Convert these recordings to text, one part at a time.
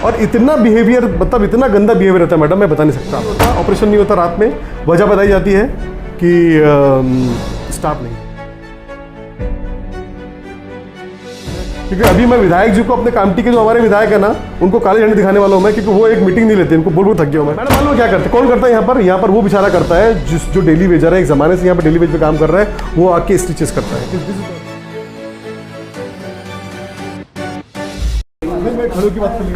और इतना बिहेवियर, मतलब इतना गंदा बिहेवियर रहता है मैडम, मैं बता नहीं सकता। ऑपरेशन नहीं होता रात में, वजह बताई जाती है कि स्टाफ नहीं। क्योंकि अभी मैं विधायक जी को, अपने कामटी के जो हमारे विधायक है ना, उनको काले झंडे दिखाने वाला हूँ मैं, क्योंकि वो एक मीटिंग नहीं लेते, इनको बोल थक गया हूँ मैं। मैडम मालूम क्या करते, कौन करता है यहाँ पर? यहाँ पर वो बेचारा करता है जो डेली वेजर है, एक ज़माने से यहाँ पर डेली वेज पे काम कर रहा है, वो आके स्टिचेस करता है। मैं खड़ों की बात कर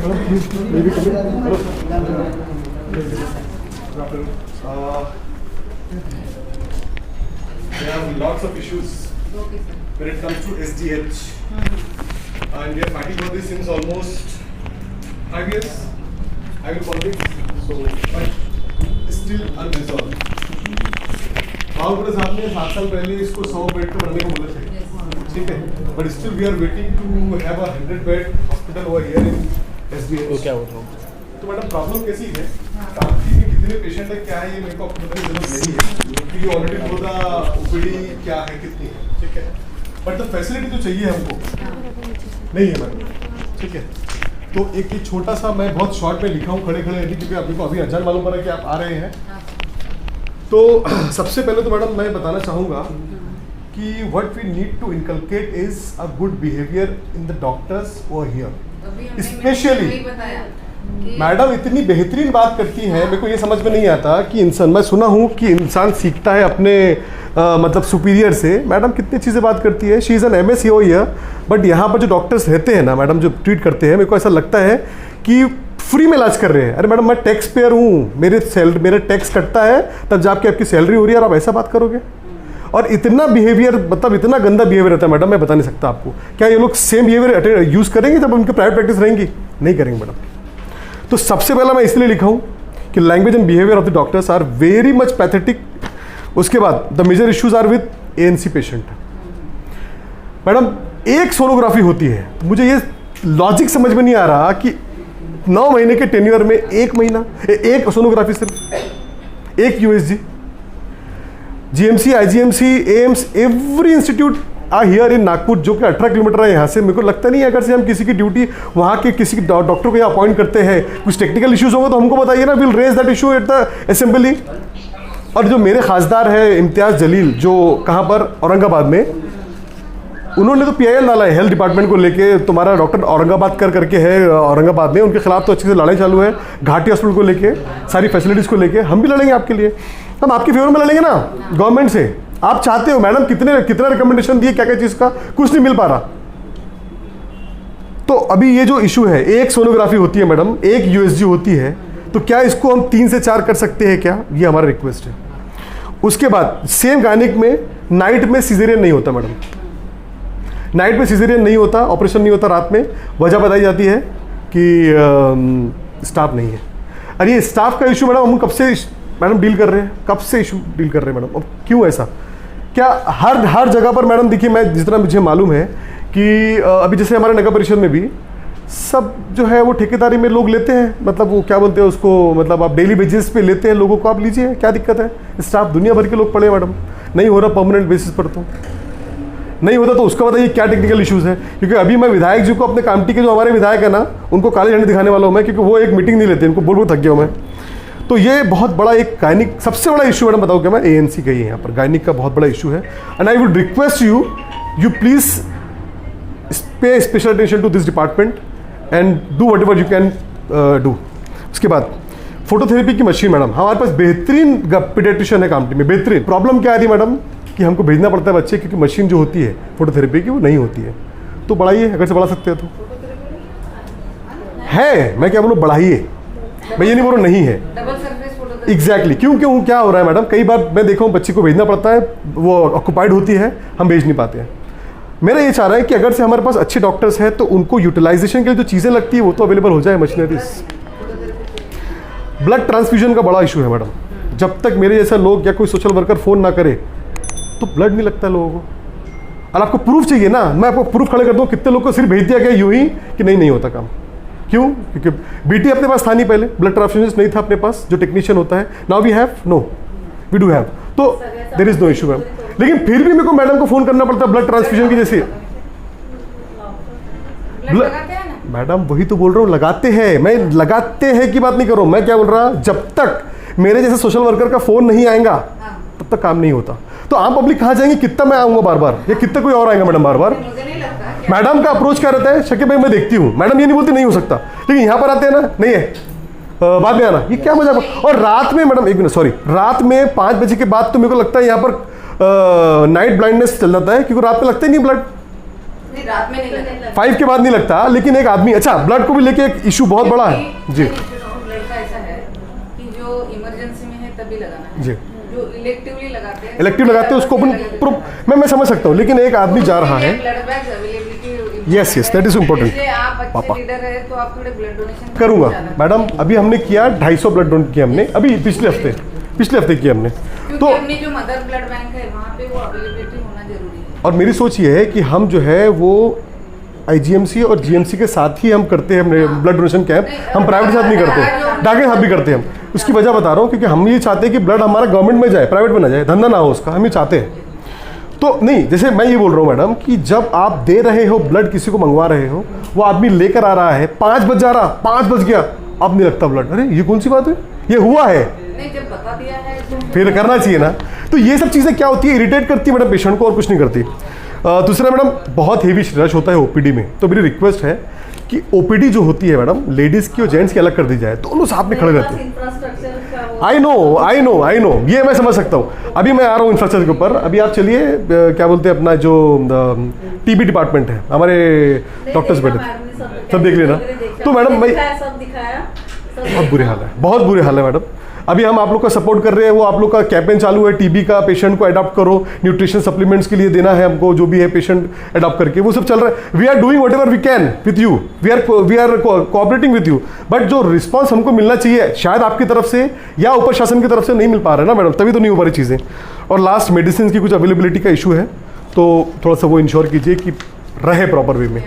lots of issues when it comes to SDH, and we are fighting for this since almost 5 years. I will call it so, but still unresolved. Bhawpura साहब ने 7 साल पहले इसको 100 बेड पे बनने को बोले थे, ठीक है, but still we are waiting to have a 100 bed hospital over here in SDH। तो क्या होता है? तो मैडम प्रॉब्लम कैसी है, काफी में कितने पेशेंट है, क्या है, ये मेरे को अपने बताने की जरूरत नहीं है, क्योंकि ऑलरेडी पूरा ओपीडी क्या है, कितनी है, ठीक है, बट तो फैसिलिटी तो चाहिए हमको, नहीं है मैडम, ठीक है। तो एक छोटा सा मैं बहुत शॉर्ट में लिखा हूँ खड़े खड़े अभी, क्योंकि आपको अभी अचानक मालूम पड़ा कि आप आ रहे हैं। तो सबसे पहले तो मैडम मैं बताना चाहूँगा कि what we need to inculcate is a good behaviour in the doctors over here. Specially madam इतनी बेहतरीन बात करती हैं, मेरे को ये समझ में नहीं आता कि इंसान, मैं सुना हूँ कि इंसान सीखता है अपने मतलब सुपीरियर से। मैडम कितनी चीज़ें बात करती है, शी इज़ एन MS हो हियर, बट यहाँ पर जो डॉक्टर्स रहते हैं ना मैडम, जो ट्रीट करते हैं, मेरे को ऐसा लगता है कि फ्री में इलाज कर रहे हैं। अरे मैडम मैं टैक्स पेयर हूँ, मेरा टैक्स कटता है, तब जाके आपकी सैलरी हो रही है और आप ऐसा बात करोगे? और इतना बिहेवियर, मतलब इतना गंदा बिहेवियर रहता है मैडम, मैं बता नहीं सकता आपको। क्या ये लोग सेम बिहेवियर यूज़ करेंगे जब उनकी प्राइवेट प्रैक्टिस रहेंगी? नहीं करेंगे मैडम। तो सबसे पहला मैं इसलिए लिखा हूँ कि language and behaviour of the doctors are very much pathetic. उसके बाद the major issues are with ANC patient. Madam एक सोनोग्राफी होती है, मुझे ये लॉजिक समझ में नहीं आ रहा कि 9 महीने के टेन्योर में 1 महीना एक सोनोग्राफी, सिर्फ एक USG। GMC, IGMC, AIIMS, every institute are here in Nagpur, जो कि 18 किलोमीटर है यहाँ से। मेरे को लगता नहीं है अगर से हम किसी की ड्यूटी वहाँ के किसी डॉक्टर को यहाँ अपॉइंट करते हैं, कुछ टेक्निकल इश्यूज होगा तो हमको बताइए ना, will raise that issue at the assembly. और जो मेरे खासदार है इम्तियाज़ जलील, जो कहाँ पर, औरंगाबाद में, उन्होंने तो PIL डाला है हेल्थ डिपार्टमेंट को लेके। तुम्हारा डॉक्टर औरंगाबाद करके है औरंगाबाद में, उनके खिलाफ तो अच्छी से लड़ाई चालू है, घाटी हॉस्पिटल को लेके, सारी फैसिलिटीज़ को लेके। हम भी लड़ेंगे आपके लिए, हम आपके फेवर में लड़ेंगे ना गवर्नमेंट से। आप चाहते हो मैडम, कितना रिकमेंडेशन दिए, क्या क्या चीज़ का, कुछ नहीं मिल पा रहा। तो अभी ये जो इशू है, एक सोनोग्राफी होती है मैडम, एक USG होती है, तो क्या इसको हम 3 से 4 कर सकते हैं क्या? ये हमारा रिक्वेस्ट है। उसके बाद सेम गायनिक में नाइट में सिजेरियन नहीं होता मैडम, नाइट में सिजेरियन नहीं होता, ऑपरेशन नहीं होता रात में, वजह बताई जाती है कि स्टाफ नहीं है। अरे ये स्टाफ का इशू मैडम हम कब से मैडम डील कर रहे हैं, कब से इशू डील कर रहे हैं मैडम, अब क्यों ऐसा? क्या हर जगह पर मैडम देखिए, मैं जितना मुझे मालूम है कि अभी जैसे हमारे नगर परिषद में भी सब जो है वो ठेकेदारी में लोग लेते हैं, मतलब वो क्या बोलते हैं उसको, मतलब आप डेली बेसिस पे लेते हैं लोगों को, आप लीजिए, क्या दिक्कत है? स्टाफ दुनिया भर के लोग पड़े मैडम, नहीं हो रहा परमानेंट बेसिस पर, तो नहीं होता तो उसका बताइए क्या टेक्निकल इश्यूज़ है। क्योंकि अभी मैं विधायक जी को, अपने कामटी के जो हमारे विधायक है ना, उनको काले झंडे दिखाने वाला हूँ मैं, क्योंकि वो एक मीटिंग नहीं लेते, इनको बोल थक गया हूँ मैं। तो ये बहुत बड़ा एक गायनिक, सबसे बड़ा इशू मैडम बताऊँ क्या मैं, ANC का ही है यहाँ पर, गायनिक का बहुत बड़ा इशू है। And I would request you please pay special attention to this department and do whatever you can do. उसके बाद फोटोथेरेपी की मशीन मैडम, हमारे पास बेहतरीन पीडियाट्रिशियन है कामटी में, बेहतरीन। प्रॉब्लम क्या आ रही है मैडम कि हमको भेजना पड़ता है बच्चे, क्योंकि मशीन जो होती है फोटोथेरेपी की वो नहीं होती है। तो बढ़ाइए, अगर से बढ़ा सकते हैं तो है, मैं क्या बोलूँ, बढ़ाइए, मैं ये नहीं बोल रहा नहीं है, एग्जैक्टली। क्यों क्या हो रहा है मैडम, कई बार मैं देखा हूँ बच्चे को भेजना पड़ता है, वो ऑक्यूपाइड होती है, हम भेज नहीं पाते हैं। मेरा ये चाह रहा है कि अगर से हमारे पास अच्छे डॉक्टर्स हैं तो उनको यूटिलाइजेशन के लिए जो चीज़ें लगती है वो तो अवेलेबल हो जाए, मशीनरीज। ब्लड ट्रांसफ्यूजन का बड़ा इशू है मैडम, जब तक मेरे जैसा लोग या कोई सोशल वर्कर फ़ोन ना करे तो ब्लड नहीं लगता लोगों को। और आपको प्रूफ चाहिए ना, मैं आपको प्रूफ खड़े कर दूँ, कितने लोग को सिर्फ भेज दिया गया यूं ही कि नहीं होता काम। क्यों? क्योंकि BT अपने पास था नहीं, पहले ब्लड ट्रांसफ्यूजन नहीं था अपने पास, जो टेक्नीशियन होता है। Now we have, no we do have, तो there is no issue ma'am. लेकिन फिर भी मेरे को मैडम को फोन करना पड़ता है ब्लड ट्रांसफ्यूजन की, जैसे मैडम वही तो बोल रहा हूँ, लगाते हैं, मैं लगाते हैं की बात नहीं कर रहा हूँ, मैं क्या बोल रहा, जब तक मेरे जैसे सोशल वर्कर का फ़ोन नहीं आएगा तब तक काम नहीं होता। तो आम पब्लिक कहाँ जाएंगे, कितना मैं आऊँगा बार बार, या कितना कोई और आएगा मैडम बार बार। मैडम का अप्रोच क्या रहता है, शकीब भाई मैं देखती हूँ, मैडम ये नहीं बोलती नहीं हो सकता, लेकिन यहाँ पर आते हैं ना, नहीं है बाद में आना, ये क्या मजाक। और रात में मैडम, एक मिनट सॉरी, रात में 5 बजे के बाद तो मेरे को लगता है यहाँ पर नाइट ब्लाइंडनेस चल जाता है, क्योंकि रात में लगता ही नहीं ब्लड, रात में नहीं लगता, 5 के बाद नहीं लगता। लेकिन एक आदमी, अच्छा ब्लड को भी लेके एक इशू बहुत बड़ा है जी। ब्लड का ऐसा है कि जो इमरजेंसी में है तभी लगाना है जी, जो इलेक्टिवली लगाते हैं, इलेक्टिव लगाते हैं उसको अपन मैं समझ सकता हूँ, लेकिन एक आदमी जा रहा है, blood bags availability, yes yes that is important. आप अच्छे पापा लीडर है तो आप थोड़े ब्लड डोनेशन करूँगा मैडम, अभी हमने किया 250 ब्लड डोनेट किया हमने, अभी पिछले हफ्ते किया हमने। तो अपनी जो मदर ब्लड बैंक है वहाँ पे वो अवेलेबिलिटी होना जरूरी है। और मेरी सोच ये है कि हम जो है वो IGMC और GMC के साथ ही हम करते हैं ब्लड डोनेशन कैंप, हम प्राइवेट के साथ नहीं करते, डाके साथ भी करते हैं हम। उसकी वजह बता रहा हूँ, क्योंकि हम ये चाहते हैं कि ब्लड हमारा गवर्नमेंट में जाए, प्राइवेट में ना जाए, धंधा ना हो उसका, हम ये चाहते हैं। तो नहीं, जैसे मैं ये बोल रहा हूँ मैडम कि जब आप दे रहे हो ब्लड, किसी को मंगवा रहे हो, वो आदमी लेकर आ रहा है, 5 बज जा रहा, 5 बज गया, अब नहीं लगता ब्लड, अरे ये कौन सी बात है, ये हुआ है, नहीं जब बता दिया है तो फिर करना चाहिए ना। तो ये सब चीज़ें क्या होती है, इरिटेट करती है मैडम पेशेंट को, और कुछ नहीं करती। दूसरा मैडम, बहुत हेवी रश होता है OPD में, तो मेरी रिक्वेस्ट है कि OPD जो होती है मैडम, लेडीज़ की और जेंट्स की अलग कर दी जाए, दोनों साथ में खड़े रहते हैं। आई नो, ये मैं समझ सकता हूँ। अभी मैं आ रहा हूँ इंफ्रास्ट्रक्चर के ऊपर, अभी आप चलिए, क्या बोलते हैं अपना जो TB डिपार्टमेंट है, हमारे डॉक्टर्स बैठे सब देख लेना। तो मैडम मैं, बहुत बुरे हाल है मैडम। अभी हम आप लोग का सपोर्ट कर रहे हैं, वो आप लोग का कैंपेन चालू है, TB का, पेशेंट को अडॉप्ट करो, न्यूट्रिशन सप्लीमेंट्स के लिए देना है हमको, जो भी है पेशेंट अडॉप्ट करके, वो सब चल रहा है। We are doing whatever we can with you, we are cooperating with you, but जो रिस्पॉन्स हमको मिलना चाहिए शायद आपकी तरफ से या ऊपर शासन की तरफ से नहीं मिल पा रहा है ना मैडम, तभी तो नहीं हो पा रही चीज़ें। और लास्ट, मेडिसिन की कुछ अवेलेबिलिटी का इशू है, तो थोड़ा सा वो इंश्योर कीजिए कि रहे प्रॉपर वे में।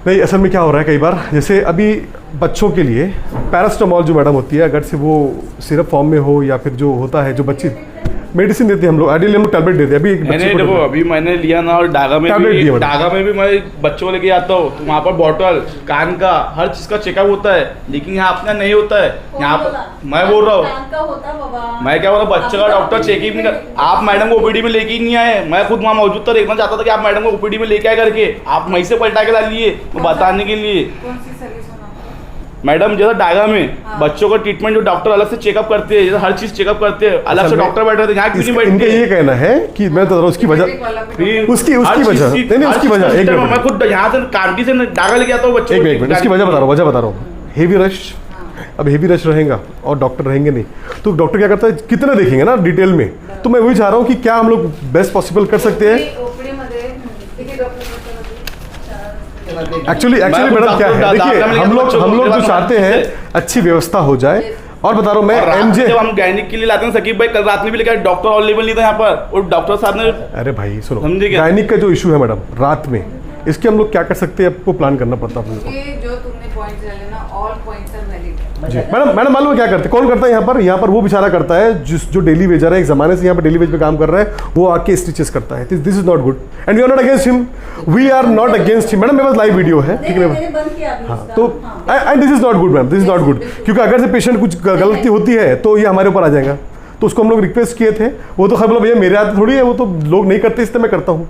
नहीं, असल में क्या हो रहा है, कई बार जैसे अभी बच्चों के लिए पैरास्टामॉल जो मैडम होती है, अगर से वो सिरप फॉर्म में हो या फिर जो होता है, जो बच्चे मेडिसिन देते हैं हम लोग, आइडियली हम लोग टैबलेट देते हैं। अभी एक बच्चे को देखो, अभी मैंने लिया ना, और डागा में भी मैं बच्चों को लेके आता हूँ, तो वहाँ पर बॉटल, कान का, हर चीज़ का चेकअप होता है, लेकिन यहाँ अपना नहीं होता है। यहाँ पर मैं बोल रहा हूँ, मैं क्या बोल रहा हूँ, बच्चे का डॉक्टर चेकअप नहीं कर, आप मैडम को OPD में लेके ही नहीं आए। मैं खुद वहाँ मौजूद था, देखना चाहता था कि आप मैडम को OPD में लेके आए करके, आप वहीं से पलटा के ला लिए बताने के लिए। मैडम जैसे डागा में बच्चों का ट्रीटमेंट, जो डॉक्टर अलग से चेकअप करते हैं, हर चीज चेकअप करते हैं, अलग से डॉक्टर बैठे हैं, यहाँ क्यों नहीं बैठते? इनका ये कहना है कि मैं तो उसकी वजह उसकी वजह मैं खुद यहाँ से कांटी से डागा लेके आता हूँ बच्चों को। एक मिनट, उसकी वजह बता रहा हूँ। हेवी रश, अब हेवी रश रहेगा और डॉक्टर रहेंगे नहीं, तो डॉक्टर क्या करता है, कितना देखेंगे ना डिटेल में। तो मैं वही चाह रहा हूँ कि क्या हम लोग बेस्ट पॉसिबल कर सकते हैं। एक्चुअली मैडम क्या है, देखिए हम लोग जो चाहते हैं अच्छी व्यवस्था हो जाए। और बता रहा हूँ मैं, MJ जब हम गायनिक के लिए लाते हैं, सकीब भाई कल रात में भी लेकर डॉक्टर अवेलेबल नहीं था यहाँ पर, और डॉक्टर साहब ने, अरे भाई सुनो, गायनिक का जो इशू है मैडम रात में, इसके हम लोग क्या कर सकते हैं, आपको प्लान करना पड़ता है। जो तुमने पॉइंट्स डाले ना, all points are valid. Madam मालूम है क्या करते, कौन करता है यहाँ पर वो बेचारा करता है जो डेली वेजर है, एक जमाने से यहाँ पर डेली वेज पे काम कर रहा है, वो आके स्टिचेस करता है। This is not good and we are not against him, we are not against him. Madam मेरे पास लाइव वीडियो है, ठीक है। हाँ, तो and this is not good ma'am, this is not good, क्योंकि अगर से पेशेंट कुछ गलती होती है तो ये हमारे ऊपर आ जाएगा। तो उसको हम लोग रिक्वेस्ट किए थे, वो तो खैर बोला भैया मेरे हाथ थोड़ी है, वो तो लोग नहीं करते, इसलिए मैं करता हूँ।